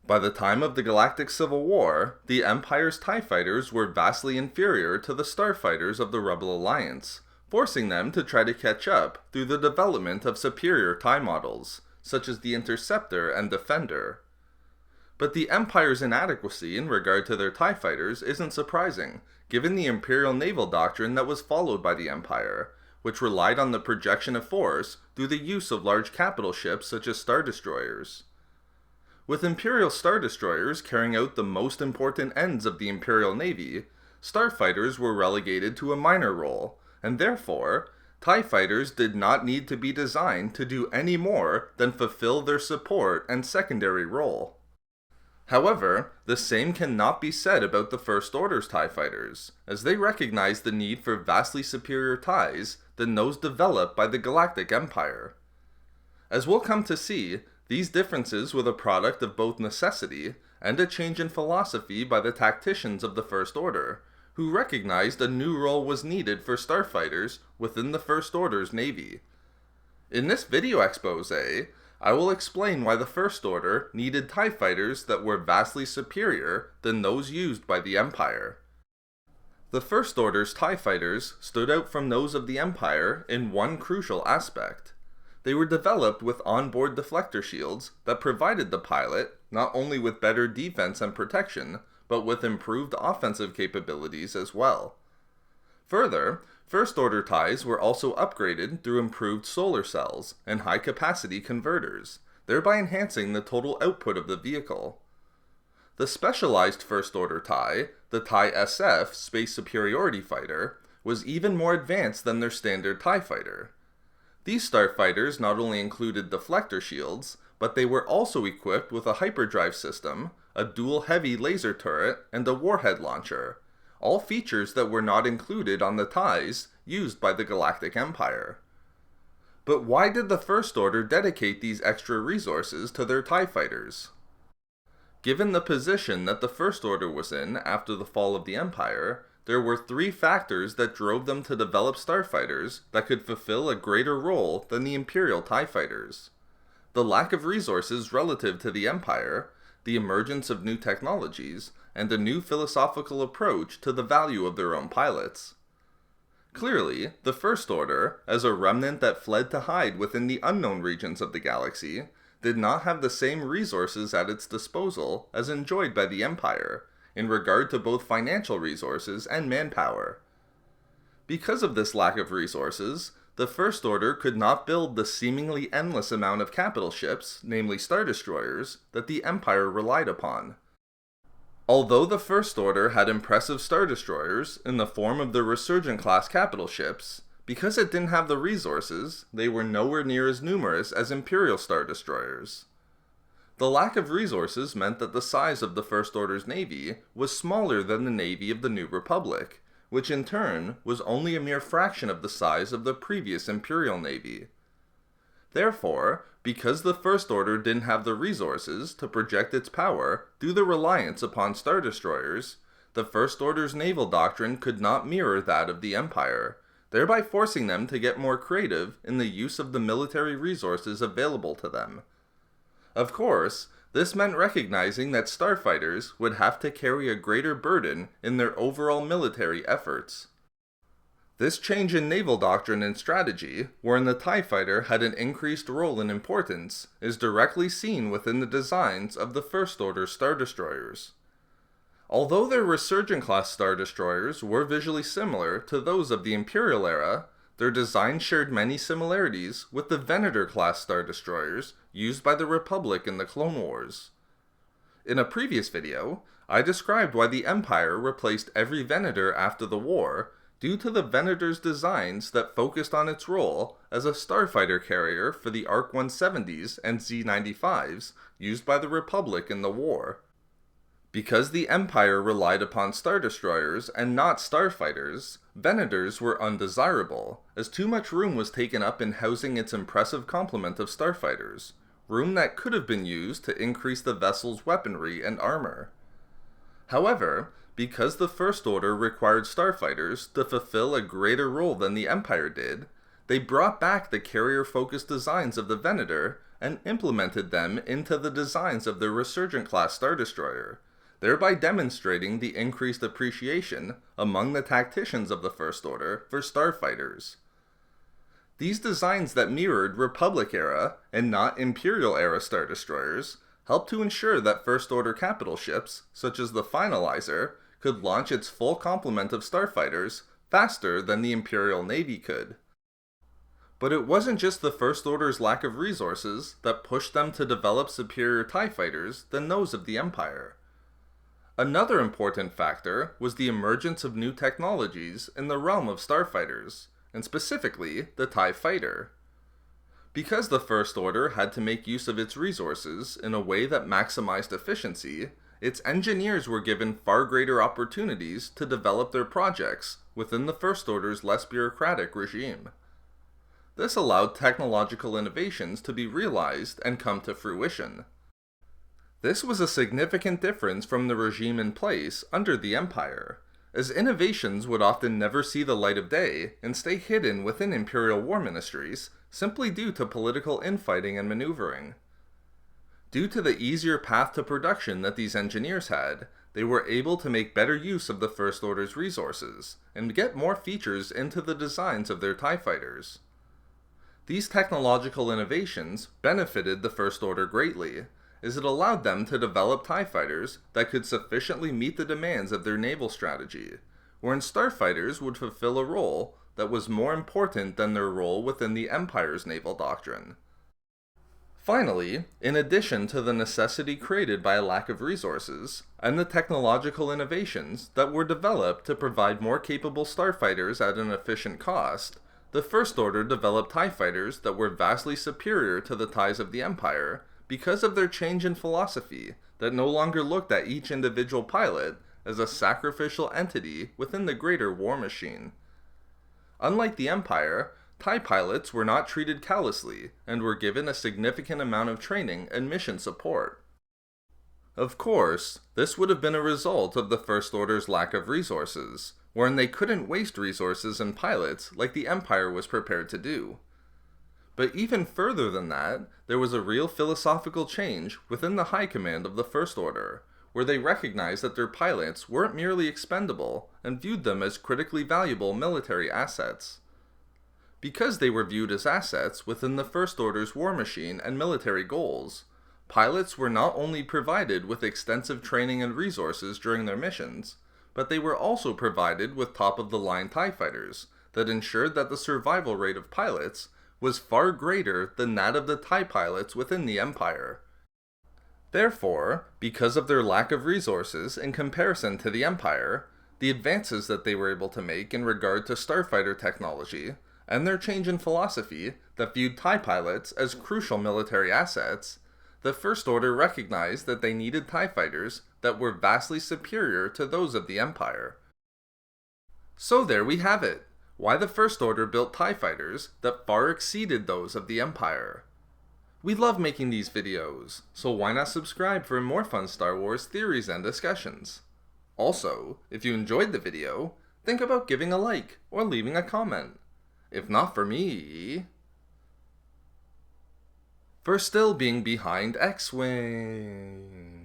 By the time of the Galactic Civil War, the Empire's TIE fighters were vastly inferior to the starfighters of the Rebel Alliance, forcing them to try to catch up through the development of superior TIE models, such as the Interceptor and Defender. But the Empire's inadequacy in regard to their TIE fighters isn't surprising, given the Imperial naval doctrine that was followed by the Empire, which relied on the projection of force through the use of large capital ships such as Star Destroyers. With Imperial Star Destroyers carrying out the most important ends of the Imperial Navy, starfighters were relegated to a minor role, and therefore, TIE fighters did not need to be designed to do any more than fulfill their support and secondary role. However, the same cannot be said about the First Order's TIE fighters, as they recognize the need for vastly superior TIEs than those developed by the Galactic Empire. As we'll come to see, these differences were the product of both necessity and a change in philosophy by the tacticians of the First Order, who recognized a new role was needed for starfighters within the First Order's Navy. In this video expose, I will explain why the First Order needed TIE fighters that were vastly superior than those used by the Empire. The First Order's TIE fighters stood out from those of the Empire in one crucial aspect. They were developed with onboard deflector shields that provided the pilot not only with better defense and protection, but with improved offensive capabilities as well. Further, First Order TIEs were also upgraded through improved solar cells and high-capacity converters, thereby enhancing the total output of the vehicle. The specialized First Order TIE, the TIE SF Space Superiority Fighter, was even more advanced than their standard TIE fighter. These starfighters not only included deflector shields, but they were also equipped with a hyperdrive system, a dual heavy laser turret, and a warhead launcher, all features that were not included on the TIEs used by the Galactic Empire. But why did the First Order dedicate these extra resources to their TIE fighters? Given the position that the First Order was in after the fall of the Empire, there were three factors that drove them to develop starfighters that could fulfill a greater role than the Imperial TIE fighters. The lack of resources relative to the Empire, the emergence of new technologies, and a new philosophical approach to the value of their own pilots. Clearly, the First Order, as a remnant that fled to hide within the unknown regions of the galaxy, did not have the same resources at its disposal as enjoyed by the Empire, in regard to both financial resources and manpower. Because of this lack of resources, the First Order could not build the seemingly endless amount of capital ships, namely Star Destroyers, that the Empire relied upon. Although the First Order had impressive Star Destroyers in the form of the Resurgent-class capital ships, because it didn't have the resources, they were nowhere near as numerous as Imperial Star Destroyers. The lack of resources meant that the size of the First Order's navy was smaller than the navy of the New Republic, which in turn was only a mere fraction of the size of the previous Imperial Navy. Therefore, because the First Order didn't have the resources to project its power through the reliance upon Star Destroyers, the First Order's naval doctrine could not mirror that of the Empire, thereby forcing them to get more creative in the use of the military resources available to them. Of course, this meant recognizing that starfighters would have to carry a greater burden in their overall military efforts. This change in naval doctrine and strategy, wherein the TIE fighter had an increased role in importance, is directly seen within the designs of the First Order Star Destroyers. Although their Resurgent-class Star Destroyers were visually similar to those of the Imperial era, their design shared many similarities with the Venator-class Star Destroyers used by the Republic in the Clone Wars. In a previous video, I described why the Empire replaced every Venator after the war due to the Venator's designs that focused on its role as a starfighter carrier for the ARC-170s and Z-95s used by the Republic in the war. Because the Empire relied upon Star Destroyers and not starfighters, Venators were undesirable, as too much room was taken up in housing its impressive complement of starfighters, room that could have been used to increase the vessel's weaponry and armor. However, because the First Order required starfighters to fulfill a greater role than the Empire did, they brought back the carrier-focused designs of the Venator and implemented them into the designs of their Resurgent-class Star Destroyer, thereby demonstrating the increased appreciation among the tacticians of the First Order for starfighters. These designs that mirrored Republic-era and not Imperial-era Star Destroyers helped to ensure that First Order capital ships, such as the Finalizer, could launch its full complement of starfighters faster than the Imperial Navy could. But it wasn't just the First Order's lack of resources that pushed them to develop superior TIE fighters than those of the Empire. Another important factor was the emergence of new technologies in the realm of starfighters, and specifically the TIE Fighter. Because the First Order had to make use of its resources in a way that maximized efficiency, its engineers were given far greater opportunities to develop their projects within the First Order's less bureaucratic regime. This allowed technological innovations to be realized and come to fruition. This was a significant difference from the regime in place under the Empire, as innovations would often never see the light of day and stay hidden within Imperial war ministries simply due to political infighting and maneuvering. Due to the easier path to production that these engineers had, they were able to make better use of the First Order's resources and get more features into the designs of their TIE fighters. These technological innovations benefited the First Order greatly, as it allowed them to develop TIE fighters that could sufficiently meet the demands of their naval strategy, wherein starfighters would fulfill a role that was more important than their role within the Empire's naval doctrine. Finally, in addition to the necessity created by a lack of resources, and the technological innovations that were developed to provide more capable starfighters at an efficient cost, the First Order developed TIE fighters that were vastly superior to the TIEs of the Empire, because of their change in philosophy that no longer looked at each individual pilot as a sacrificial entity within the greater war machine. Unlike the Empire, TIE pilots were not treated callously and were given a significant amount of training and mission support. Of course, this would have been a result of the First Order's lack of resources, wherein they couldn't waste resources and pilots like the Empire was prepared to do. But even further than that, there was a real philosophical change within the high command of the First Order, where they recognized that their pilots weren't merely expendable and viewed them as critically valuable military assets. Because they were viewed as assets within the First Order's war machine and military goals, pilots were not only provided with extensive training and resources during their missions, but they were also provided with top-of-the-line TIE fighters that ensured that the survival rate of pilots was far greater than that of the TIE pilots within the Empire. Therefore, because of their lack of resources in comparison to the Empire, the advances that they were able to make in regard to starfighter technology, and their change in philosophy that viewed TIE pilots as crucial military assets, the First Order recognized that they needed TIE fighters that were vastly superior to those of the Empire. So there we have it. Why the First Order built TIE fighters that far exceeded those of the Empire. We love making these videos, so why not subscribe for more fun Star Wars theories and discussions? Also, if you enjoyed the video, think about giving a like or leaving a comment. If not for me, for still being behind X-Wing.